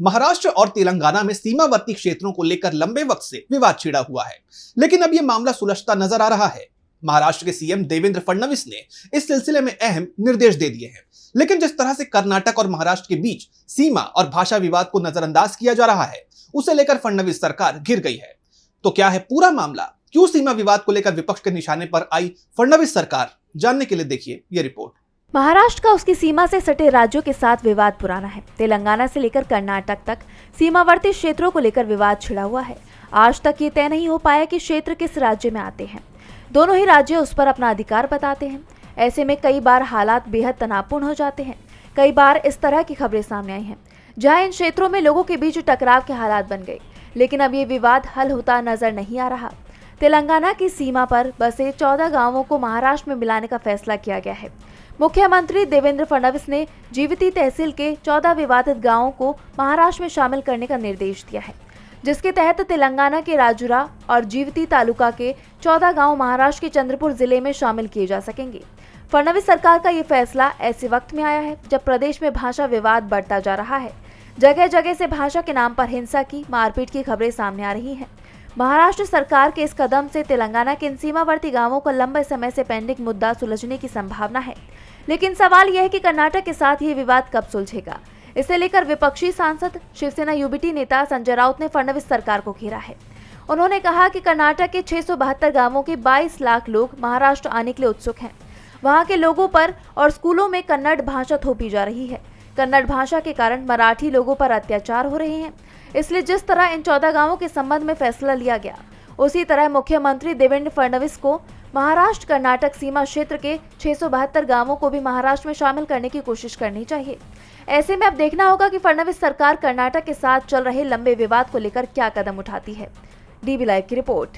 महाराष्ट्र और तेलंगाना में सीमावर्ती क्षेत्रों को लेकर लंबे वक्त से विवाद छिड़ा हुआ है, लेकिन अब यह मामला सुलझता नजर आ रहा है। महाराष्ट्र के सीएम देवेंद्र फडणवीस ने इस सिलसिले में अहम निर्देश दे दिए हैं, लेकिन जिस तरह से कर्नाटक और महाराष्ट्र के बीच सीमा और भाषा विवाद को नजरअंदाज किया जा रहा है, उसे लेकर फडणवीस सरकार घिर गई है। तो क्या है पूरा मामला? क्यों सीमा विवाद को लेकर विपक्ष के निशाने पर आई फडणवीस सरकार? जानने के लिए देखिए ये रिपोर्ट। महाराष्ट्र का उसकी सीमा से सटे राज्यों के साथ विवाद पुराना है। तेलंगाना से लेकर कर्नाटक तक सीमावर्ती क्षेत्रों को लेकर विवाद छिड़ा हुआ है। आज तक ये तय नहीं हो पाया कि क्षेत्र किस राज्य में आते हैं। दोनों ही राज्य उस पर अपना अधिकार बताते हैं। ऐसे में कई बार हालात बेहद तनावपूर्ण हो जाते हैं। कई बार इस तरह की खबरें सामने आई हैं जहां इन क्षेत्रों में लोगों के बीच टकराव के हालात बन गए, लेकिन अब ये विवाद हल होता नजर नहीं आ रहा। तेलंगाना की सीमा पर बसे 14 गांवों को महाराष्ट्र में मिलाने का फैसला किया गया है। मुख्यमंत्री देवेंद्र फडणवीस ने जीविती तहसील के 14 विवादित गांवों को महाराष्ट्र में शामिल करने का निर्देश दिया है, जिसके तहत तेलंगाना के राजुरा और जीविती तालुका के 14 गांव महाराष्ट्र के चंद्रपुर जिले में शामिल किए जा सकेंगे। फडणवीस सरकार का ये फैसला ऐसे वक्त में आया है जब प्रदेश में भाषा विवाद बढ़ता जा रहा है। जगह जगह से भाषा के नाम पर हिंसा की, मारपीट की खबरें सामने आ रही हैं। महाराष्ट्र सरकार के इस कदम से तेलंगाना के इन सीमावर्ती गांवों का लंबे समय से पेंडिंग मुद्दा सुलझने की संभावना है, लेकिन सवाल यह है कि कर्नाटक के साथ ये विवाद कब सुलझेगा। इसे लेकर विपक्षी सांसद शिवसेना यूबीटी नेता संजय राउत ने फडणवीस सरकार को घेरा है। उन्होंने कहा कि कर्नाटक के 672 गांवों के 22 लाख लोग महाराष्ट्र आने के लिए उत्सुक हैं। वहां के लोगों पर और स्कूलों में कन्नड़ भाषा थोपी जा रही है। कन्नड़ भाषा के कारण मराठी लोगों पर अत्याचार हो रहे हैं। इसलिए जिस तरह इन 14 गांवों के संबंध में फैसला लिया गया, उसी तरह मुख्यमंत्री देवेंद्र फडणवीस को महाराष्ट्र कर्नाटक सीमा क्षेत्र के 672 गांवों को भी महाराष्ट्र में शामिल करने की कोशिश करनी चाहिए। ऐसे में अब देखना होगा कि फडणवीस सरकार कर्नाटक के साथ चल रहे लंबे विवाद को लेकर क्या कदम उठाती है। डीबी लाइव की रिपोर्ट।